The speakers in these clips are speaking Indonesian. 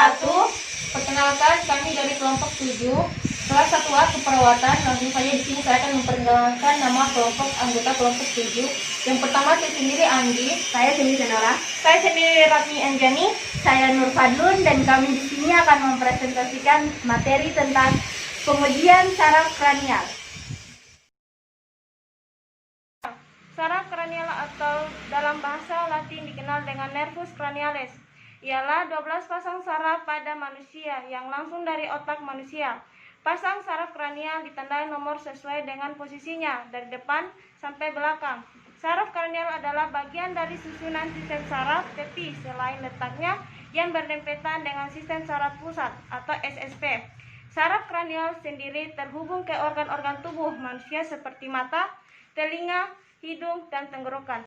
wabarakatuh. Perkenalkan, kami dari kelompok 7 kelas 1A keperawatan. Langsung saja di sini saya akan memperkenalkan nama kelompok anggota kelompok 7. Yang pertama saya sendiri Andi, Saya Cindy Senora. saya sendiri Ratni Anjani, Saya Nur Fadlun, dan kami di sini akan mempresentasikan materi tentang pengujian saraf kranial. saraf kranial atau dalam bahasa Latin dikenal dengan nervus cranialis. Ialah 12 pasang saraf pada manusia yang langsung dari otak manusia. Pasang saraf kranial ditandai nomor sesuai dengan posisinya dari depan sampai belakang. Saraf kranial adalah bagian dari susunan sistem saraf, tapi selain letaknya yang berdempetan dengan sistem saraf pusat atau SSP. Saraf kranial sendiri terhubung ke organ-organ tubuh manusia seperti mata, telinga, hidung, dan tenggorokan.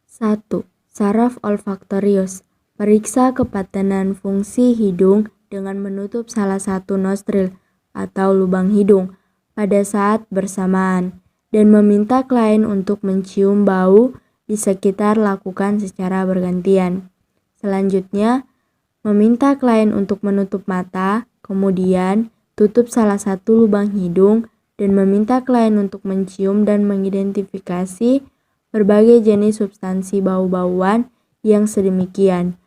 1. Saraf olfaktorius. Periksa kepatenan fungsi hidung dengan menutup salah satu nostril atau lubang hidung pada saat bersamaan dan meminta klien untuk mencium bau di sekitar lakukan secara bergantian. Selanjutnya, meminta klien untuk menutup mata, kemudian tutup salah satu lubang hidung dan meminta klien untuk mencium dan mengidentifikasi berbagai jenis substansi bau-bauan yang sedemikian.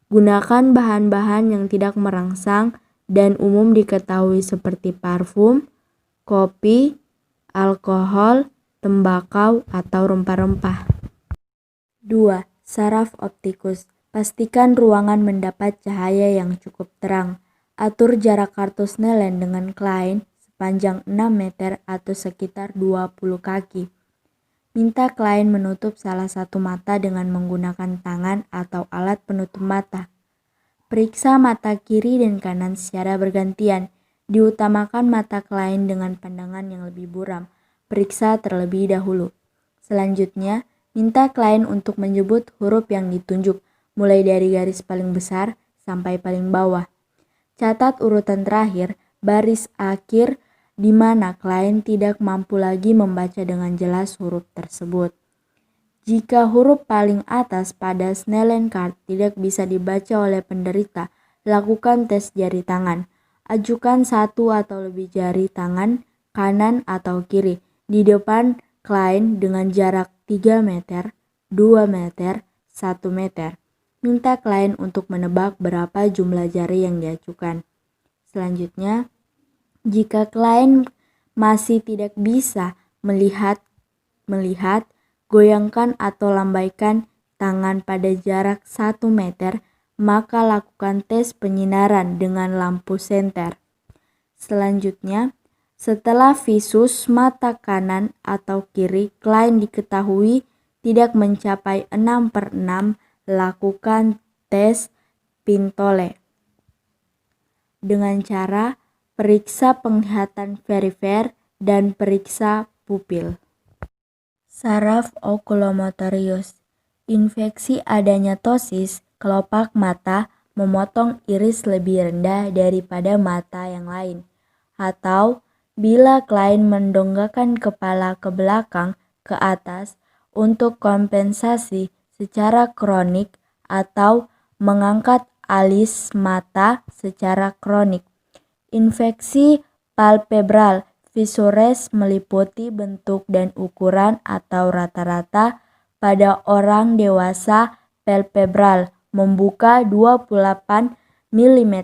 Gunakan bahan-bahan yang tidak merangsang dan umum diketahui seperti parfum, kopi, alkohol, tembakau, atau rempah-rempah. 2. Saraf optikus. Pastikan ruangan mendapat cahaya yang cukup terang. Atur jarak kartu Snellen dengan klien sepanjang 6 meter atau sekitar 20 kaki. Minta klien menutup salah satu mata dengan menggunakan tangan atau alat penutup mata. Periksa mata kiri dan kanan secara bergantian. Diutamakan mata klien dengan pandangan yang lebih buram. Periksa terlebih dahulu. Selanjutnya, minta klien untuk menyebut huruf yang ditunjuk, mulai dari garis paling besar sampai paling bawah. Catat urutan terakhir, baris akhir, di mana klien tidak mampu lagi membaca dengan jelas huruf tersebut. Jika huruf paling atas pada Snellen card tidak bisa dibaca oleh penderita, lakukan tes jari tangan. Ajukan satu atau lebih jari tangan, kanan atau kiri, di depan klien dengan jarak 3 meter, 2 meter, 1 meter. Minta klien untuk menebak berapa jumlah jari yang diajukan. Selanjutnya, jika klien masih tidak bisa melihat, goyangkan atau lambaikan tangan pada jarak 1 meter, maka lakukan tes penyinaran dengan lampu senter. Selanjutnya, setelah visus mata kanan atau kiri klien diketahui tidak mencapai 6/6, lakukan tes Pintole dengan cara periksa penglihatan perifer dan periksa pupil. Saraf okulomotorius. Infeksi adenyatosis kelopak mata memotong iris lebih rendah daripada mata yang lain, atau bila klien mendongakkan kepala ke belakang ke atas untuk kompensasi secara kronik atau mengangkat alis mata secara kronik. Infeksi palpebral fissures meliputi bentuk dan ukuran atau rata-rata pada orang dewasa palpebral membuka 28 mm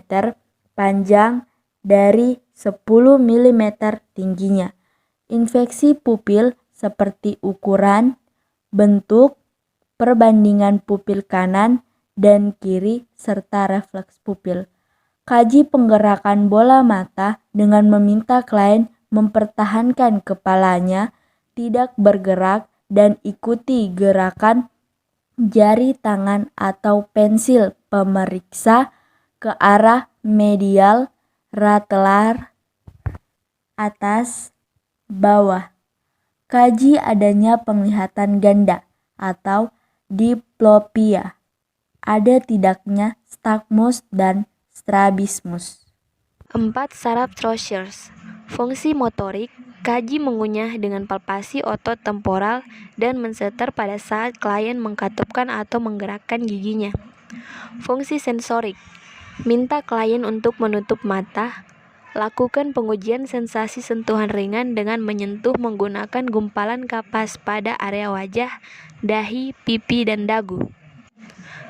panjang dari 10 mm tingginya. Infeksi pupil seperti ukuran, bentuk, perbandingan pupil kanan dan kiri serta refleks pupil. Kaji penggerakan bola mata dengan meminta klien mempertahankan kepalanya tidak bergerak dan ikuti gerakan jari tangan atau pensil pemeriksa ke arah medial, ratelar, atas, bawah. Kaji adanya penglihatan ganda atau diplopia. Ada tidaknya stagmus dan strabismus. 4. Saraf trochleus. Fungsi motorik, kaji mengunyah dengan palpasi otot temporal dan menseter pada saat klien mengkatupkan atau menggerakkan giginya. Fungsi sensorik. Minta klien untuk menutup mata. Lakukan pengujian sensasi sentuhan ringan dengan menyentuh menggunakan gumpalan kapas pada area wajah, dahi, pipi, dan dagu.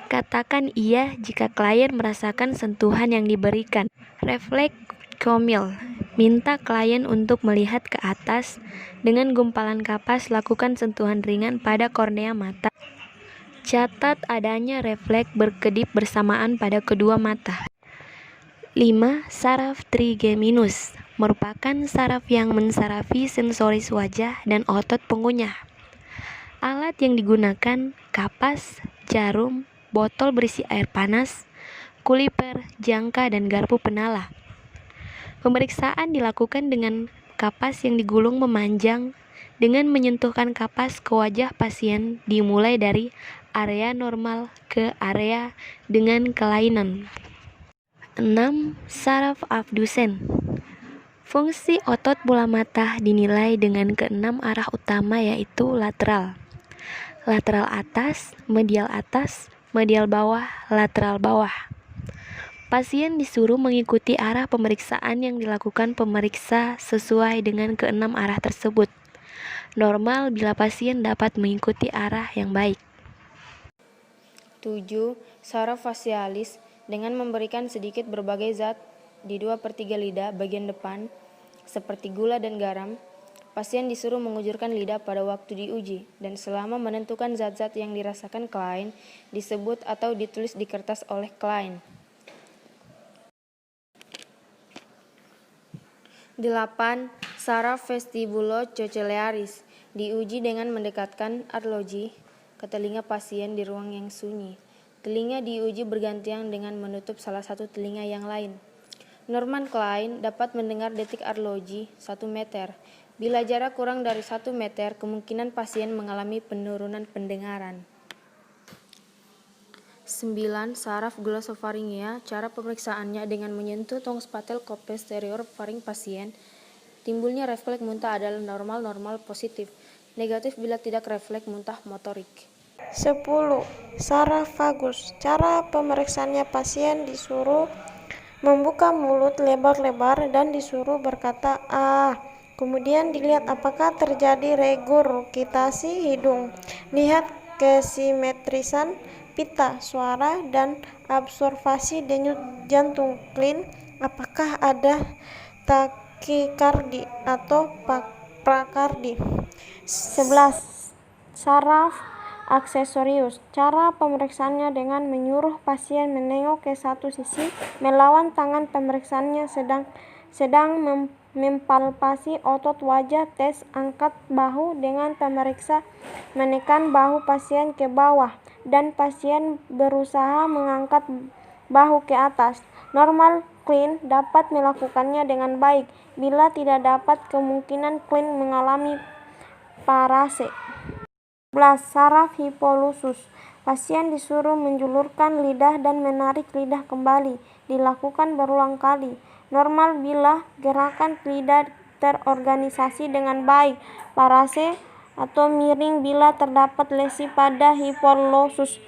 Katakan iya jika klien merasakan sentuhan yang diberikan. Refleks komil. Minta klien untuk melihat ke atas. Dengan gumpalan kapas, lakukan sentuhan ringan pada kornea mata. Catat adanya refleks berkedip bersamaan pada kedua mata. 5. Saraf trigeminus merupakan saraf yang mensarafi sensoris wajah dan otot pengunyah. Alat yang digunakan kapas, jarum, botol berisi air panas, kuliper, jangka, dan garpu penala. Pemeriksaan dilakukan dengan kapas yang digulung memanjang dengan menyentuhkan kapas ke wajah pasien dimulai dari area normal ke area dengan kelainan. 6. Saraf abdusen. Fungsi otot bola mata dinilai dengan keenam arah utama yaitu lateral, lateral atas, medial bawah, lateral bawah. Pasien disuruh mengikuti arah pemeriksaan yang dilakukan pemeriksa sesuai dengan keenam arah tersebut. Normal bila pasien dapat mengikuti arah yang baik. 7. Saraf facialis dengan memberikan sedikit berbagai zat di 2/3 lidah bagian depan, seperti gula dan garam. Pasien disuruh mengujurkan lidah pada waktu diuji, dan selama menentukan zat-zat yang dirasakan klien, disebut atau ditulis di kertas oleh klien. 8. Saraf vestibulocochlearis diuji dengan mendekatkan arloji ke telinga pasien di ruang yang sunyi. Telinga diuji bergantian dengan menutup salah satu telinga yang lain. Norman klien dapat mendengar detik arloji 1 meter. Bila jarak kurang dari 1 meter, kemungkinan pasien mengalami penurunan pendengaran. 9. Saraf glosopharyngea. Cara pemeriksaannya dengan menyentuh tongs patelko posterior faring pasien. Timbulnya refleks muntah adalah normal positif. Negatif bila tidak refleks muntah motorik. 10. Saraf vagus. Cara pemeriksaannya pasien disuruh membuka mulut lebar-lebar dan disuruh berkata "ah". Kemudian dilihat apakah terjadi regurgitasi hidung. Lihat kesimetrisan pita suara dan absorpsi denyut jantung klin. Apakah ada takikardi atau prakardi. 11. Saraf aksesorius. Cara pemeriksaannya dengan menyuruh pasien menengok ke satu sisi melawan tangan pemeriksaannya sedang mempalpasi otot wajah. Tes angkat bahu dengan pemeriksa menekan bahu pasien ke bawah dan pasien berusaha mengangkat bahu ke atas. Normal klien dapat melakukannya dengan baik. Bila tidak dapat, kemungkinan klien mengalami parase. 11. Saraf hipoglosus. Pasien disuruh menjulurkan lidah dan menarik lidah kembali. Dilakukan berulang kali. Normal bila gerakan lidah terorganisasi dengan baik. Parase atau miring bila terdapat lesi pada hipoglosus.